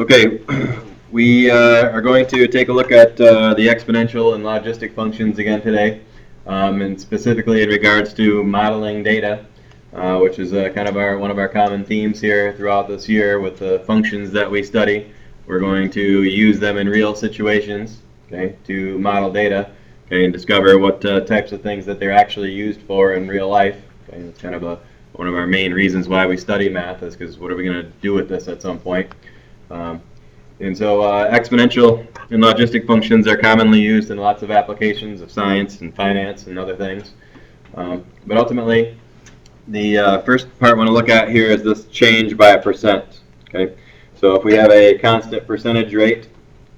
Okay, we are going to take a look at the exponential and logistic functions again today, and specifically in regards to modeling data, which is kind of one of our common themes here throughout this year with the functions that we study. We're going to use them in real situations, okay, to model data, okay, and discover what types of things that they're actually used for in real life. Okay, it's kind of one of our main reasons why we study math is because what are we going to do with this at some point? And so exponential and logistic functions are commonly used in lots of applications of science and finance and other things. But ultimately, the first part I want to look at here is this change by a percent. Okay, so if we have a constant percentage rate,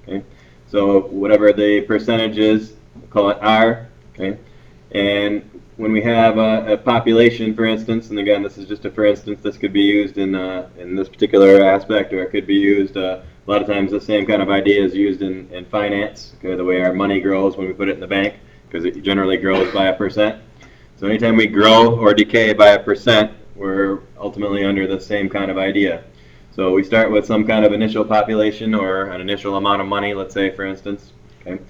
okay, so whatever the percentage is, we'll call it R. Okay, and when we have a population, for instance, and again, this is just a for instance, this could be used in this particular aspect, or it could be used a lot of times the same kind of idea is used in finance, okay, the way our money grows when we put it in the bank, because it generally grows by a percent. So anytime we grow or decay by a percent, we're ultimately under the same kind of idea. So we start with some kind of initial population or an initial amount of money, let's say, for instance, okay,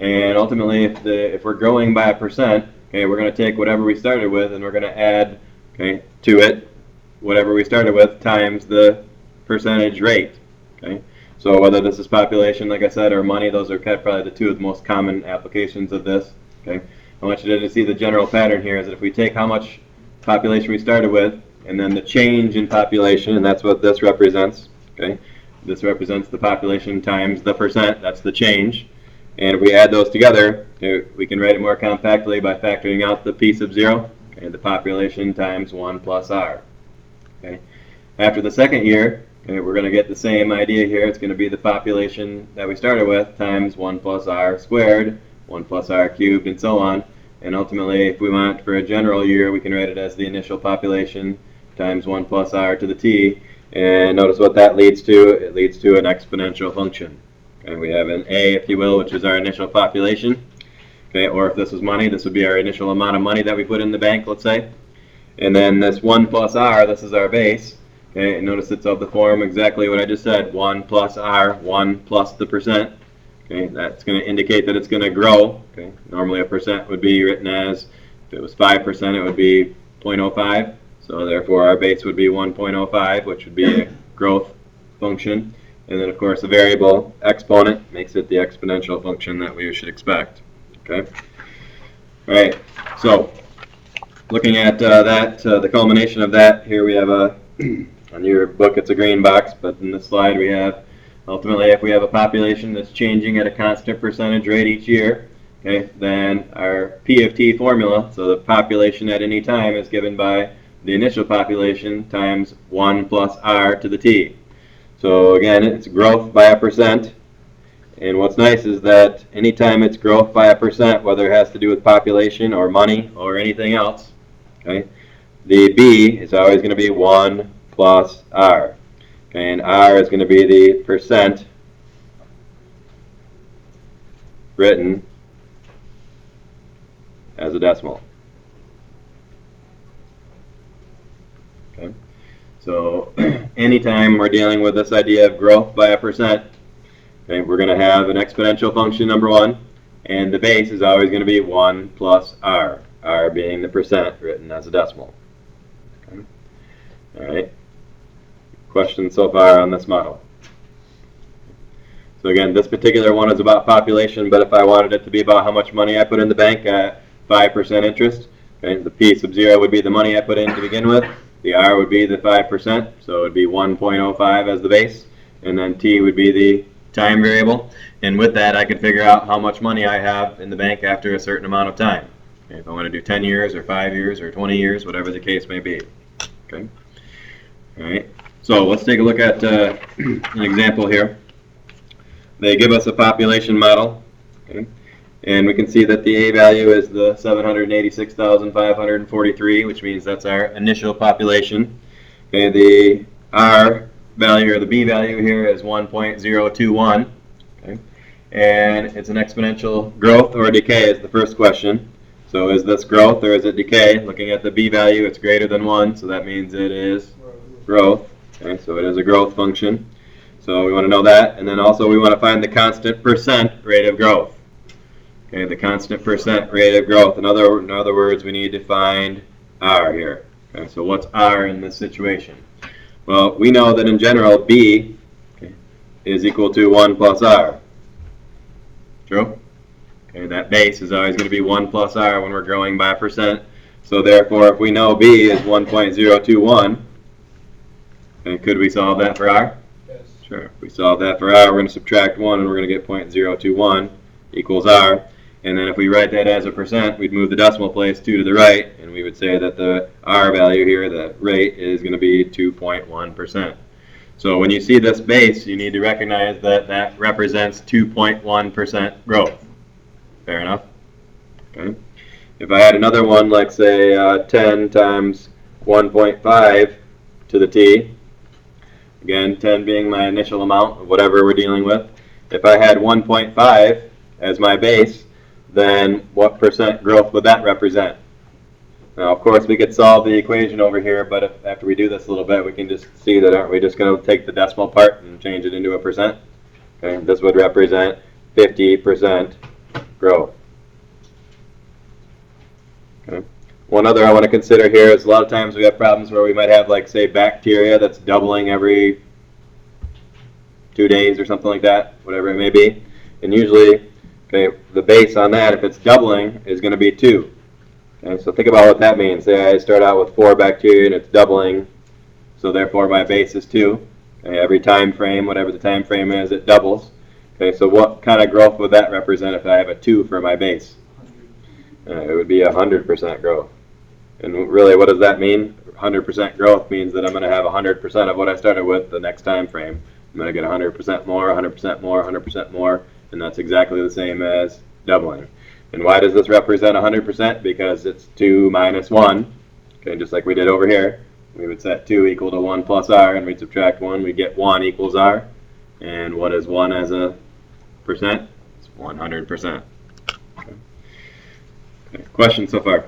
and ultimately if we're growing by a percent, okay, we're going to take whatever we started with and we're going to add, okay, to it whatever we started with times the percentage rate. Okay, so whether this is population, like I said, or money, those are kind of probably the two of the most common applications of this. Okay, I want you to see the general pattern here is that if we take how much population we started with and then the change in population, and that's what this represents. Okay, this represents the population times the percent. That's the change. And if we add those together, okay, we can write it more compactly by factoring out the p sub 0, okay, the population times 1 plus r. Okay. After the second year, okay, we're going to get the same idea here. It's going to be the population that we started with times 1 plus r squared, 1 plus r cubed, and so on. And ultimately, if we want for a general year, we can write it as the initial population times 1 plus r to the t. And notice what that leads to. It leads to an exponential function. And we have an A, if you will, which is our initial population. Okay, or if this was money, this would be our initial amount of money that we put in the bank, let's say. And then this 1 plus r, this is our base. Okay, and notice it's of the form exactly what I just said, 1 plus r, 1 plus the percent. Okay, that's going to indicate that it's going to grow. Okay, normally a percent would be written as, if it was 5%, it would be 0.05. So therefore our base would be 1.05, which would be a growth function. And then, of course, the variable exponent makes it the exponential function that we should expect. Okay. All right. So, looking at the culmination of that, here we have on your book it's a green box, but in this slide we have, ultimately, if we have a population that's changing at a constant percentage rate each year, okay, then our P of t formula, so the population at any time is given by the initial population times 1 plus r to the t. So again, it's growth by a percent, and what's nice is that anytime it's growth by a percent, whether it has to do with population or money or anything else, okay, the b is always going to be 1 plus r, okay, and r is going to be the percent written as a decimal. Okay. So anytime we're dealing with this idea of growth by a percent, okay, we're going to have an exponential function, number one, and the base is always going to be 1 plus r, r being the percent written as a decimal. Okay. All right. Questions so far on this model? So again, this particular one is about population, but if I wanted it to be about how much money I put in the bank at 5% interest, okay, the p sub 0 would be the money I put in to begin with. The r would be the 5%, so it would be 1.05 as the base, and then t would be the time variable. And with that, I could figure out how much money I have in the bank after a certain amount of time. Okay, if I want to do 10 years or 5 years or 20 years, whatever the case may be. Okay. All right. So let's take a look at an example here. They give us a population model, okay, and we can see that the A value is the 786,543, which means that's our initial population. Okay, the R value or the B value here is 1.021, okay, and it's an exponential growth or decay is the first question. So is this growth or is it decay? Looking at the B value, it's greater than 1, so that means it is growth. Okay, so it is a growth function. So we want to know that, and then also we want to find the constant percent rate of growth. Okay, the constant percent rate of growth. In other words, we need to find R here. Okay, so what's R in this situation? Well, we know that in general B is equal to 1 plus R. True? Okay, that base is always going to be 1 plus R when we're growing by percent. So therefore, if we know B is 1.021, okay, could we solve that for R? Yes. Sure. If we solve that for R, we're going to subtract 1 and we're going to get 0.021 equals R. And then if we write that as a percent, we'd move the decimal place 2 to the right, and we would say that the R value here, the rate, is going to be 2.1%. So when you see this base, you need to recognize that that represents 2.1% growth. Fair enough? Okay. If I had another one, like say 10 times 1.5 to the t, again 10 being my initial amount of whatever we're dealing with, if I had 1.5 as my base, then what percent growth would that represent? Now, of course, we could solve the equation over here, but if, after we do this a little bit, we can just see that aren't we just going to take the decimal part and change it into a percent? Okay, this would represent 50% growth. Okay. One other I want to consider here is a lot of times we have problems where we might have, like, say, bacteria that's doubling every 2 days or something like that, whatever it may be. And usually, okay, the base on that, if it's doubling, is going to be 2. Okay, so think about what that means. Say I start out with 4 bacteria and it's doubling, so therefore my base is 2. Okay, every time frame, whatever the time frame is, it doubles. Okay, so what kind of growth would that represent if I have a 2 for my base? It would be 100% growth. And really, what does that mean? 100% growth means that I'm going to have 100% of what I started with the next time frame. I'm going to get 100% more, 100% more, 100% more, and that's exactly the same as doubling. And why does this represent 100%? Because it's 2 minus 1, okay, just like we did over here. We would set 2 equal to 1 plus R, and we'd subtract 1. We'd get 1 equals R. And what is 1 as a percent? It's 100%. Okay. Questions so far?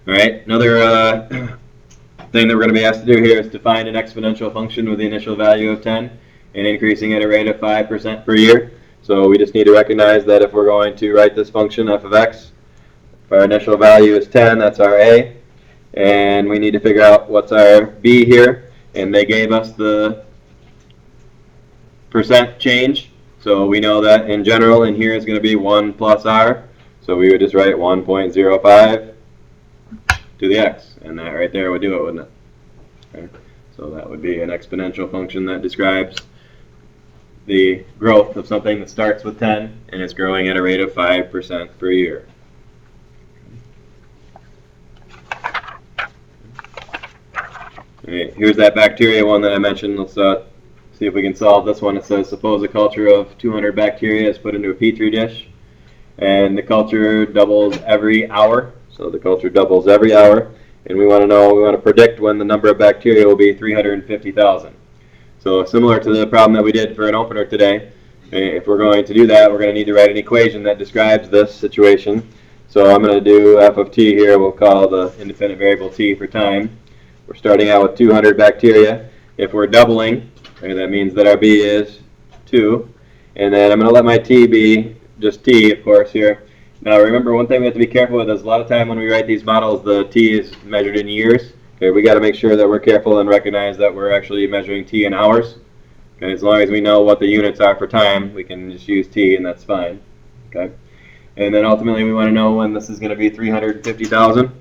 All right, another thing that we're going to be asked to do here is to find an exponential function with the initial value of 10 and increasing at a rate of 5% per year. So we just need to recognize that if we're going to write this function f of x, if our initial value is 10, that's our a, and we need to figure out what's our b here, and they gave us the percent change. So we know that in general in here is going to be 1 plus r, so we would just write 1.05 to the x, and that right there would do it, wouldn't it? Okay. So that would be an exponential function that describes the growth of something that starts with 10 and is growing at a rate of 5% per year. Alright, here's that bacteria one that I mentioned. Let's see if we can solve this one. It says, suppose a culture of 200 bacteria is put into a petri dish, and the culture doubles every hour. So the culture doubles every hour, and we want to predict when the number of bacteria will be 350,000. So similar to the problem that we did for an opener today, if we're going to do that, we're going to need to write an equation that describes this situation. So I'm going to do f of t here. We'll call the independent variable t for time. We're starting out with 200 bacteria. If we're doubling, okay, that means that our b is 2. And then I'm going to let my t be just t, of course, here. Now remember, one thing we have to be careful with is a lot of time when we write these models, the t is measured in years. Okay, we got to make sure that we're careful and recognize that we're actually measuring t in hours. Okay, as long as we know what the units are for time, we can just use t, and that's fine. Okay, and then ultimately we want to know when this is going to be 350,000.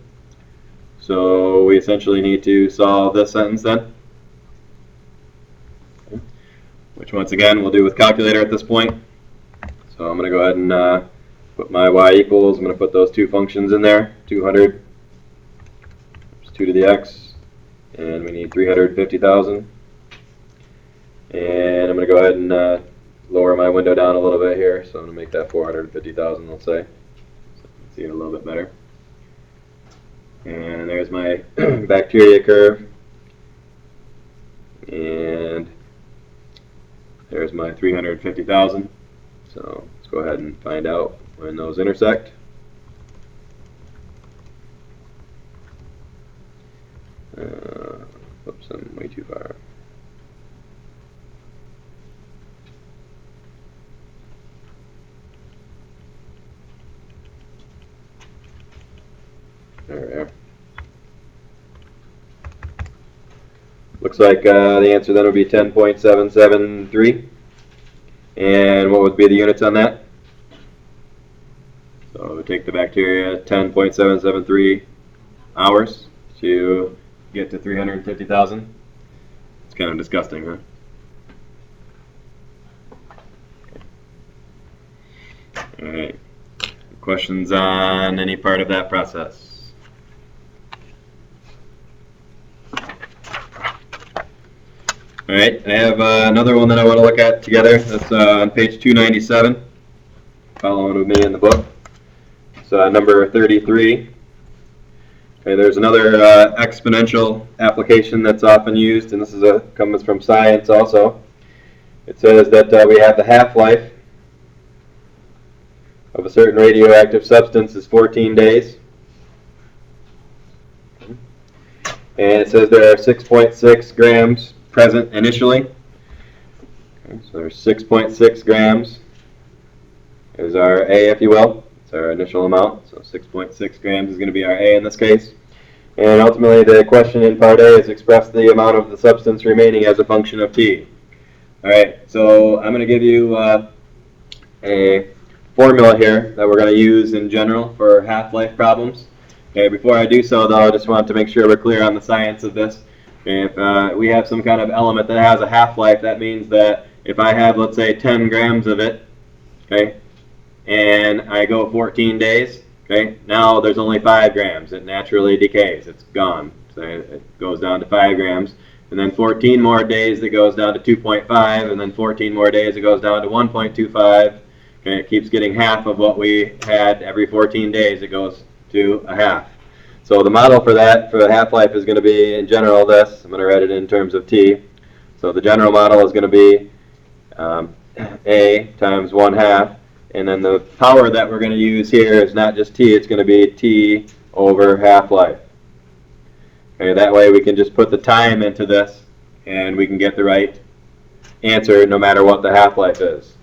So we essentially need to solve this sentence then, okay, which once again we'll do with calculator at this point. So I'm going to go ahead and put my y equals. I'm going to put those two functions in there. 200. 2 to the x, and we need 350,000. And I'm going to go ahead and lower my window down a little bit here, so I'm going to make that 450,000, let's say, so you can see it a little bit better. And there's my bacteria curve, and there's my 350,000. So let's go ahead and find out when those intersect. Oops, I'm way too far. There we are. Looks like the answer then would be 10.773. And what would be the units on that? So we take the bacteria 10.773 hours to get to 350,000. It's kind of disgusting, huh? All right. Questions on any part of that process? All right, I have another one that I want to look at together. That's on page 297, following with me in the book. So number 33. Okay, there's another exponential application that's often used, and this is comes from science also. It says that we have the half-life of a certain radioactive substance is 14 days. And it says there are 6.6 grams present initially. Okay, so there's 6.6 grams is our A, if you will. It's our initial amount. So 6.6 grams is going to be our A in this case. And ultimately the question in part A is express the amount of the substance remaining as a function of T. Alright, so I'm going to give you a formula here that we're going to use in general for half-life problems. Okay, before I do so though, I just want to make sure we're clear on the science of this. Okay, if we have some kind of element that has a half-life, that means that if I have, let's say, 10 grams of it, okay, and I go 14 days, okay, now there's only 5 grams. It naturally decays. It's gone. So it goes down to 5 grams. And then 14 more days it goes down to 2.5, and then 14 more days it goes down to 1.25. Okay, it keeps getting half of what we had every 14 days. It goes to a half. So the model for that, for the half-life, is going to be, in general, this. I'm going to write it in terms of T. So the general model is going to be A times 1/2. And then the power that we're going to use here is not just T, it's going to be T over half-life. Okay, that way we can just put the time into this, and we can get the right answer no matter what the half-life is.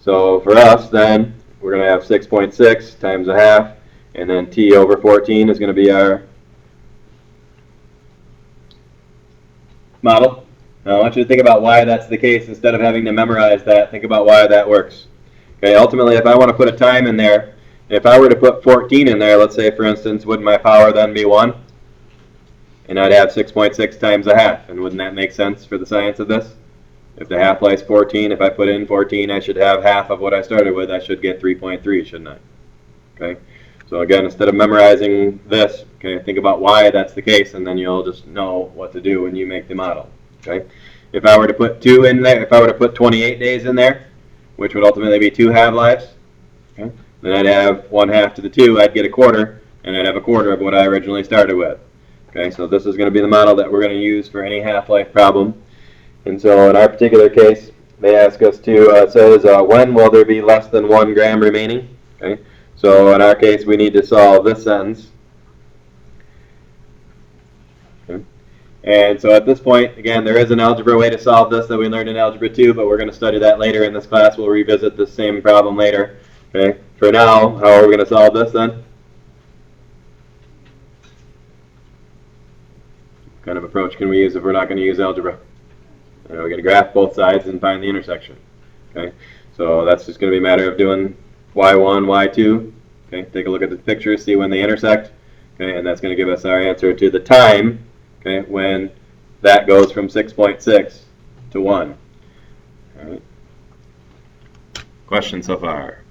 So for us, then, we're going to have 6.6 times a half. And then T over 14 is going to be our model. Now I want you to think about why that's the case. Instead of having to memorize that, think about why that works. Okay, ultimately, if I want to put a time in there, if I were to put 14 in there, let's say, for instance, wouldn't my power then be 1? And I'd have 6.6 times a half. And wouldn't that make sense for the science of this? If the half-life is 14, if I put in 14, I should have half of what I started with. I should get 3.3, shouldn't I? Okay. So again, instead of memorizing this, okay, think about why that's the case, and then you'll just know what to do when you make the model. Okay. If I were to put 2 in there, if I were to put 28 days in there, which would ultimately be 2 half-lives, okay, then I'd have 1/2 to the 2. I'd get a quarter, and I'd have a quarter of what I originally started with. Okay. So this is going to be the model that we're going to use for any half-life problem. And so in our particular case, they ask us to it says when will there be less than 1 gram remaining? Okay. So in our case, we need to solve this sentence. Okay. And so at this point, again, there is an algebra way to solve this that we learned in Algebra 2, but we're going to study that later in this class. We'll revisit the same problem later. Okay. For now, how are we going to solve this then? What kind of approach can we use if we're not going to use algebra? We're going to graph both sides and find the intersection. Okay. So that's just going to be a matter of doing y1, y2. Okay, take a look at the picture, see when they intersect. Okay, and that's going to give us our answer to the time. Okay, when that goes from 6.6 to 1. All right. Questions so far?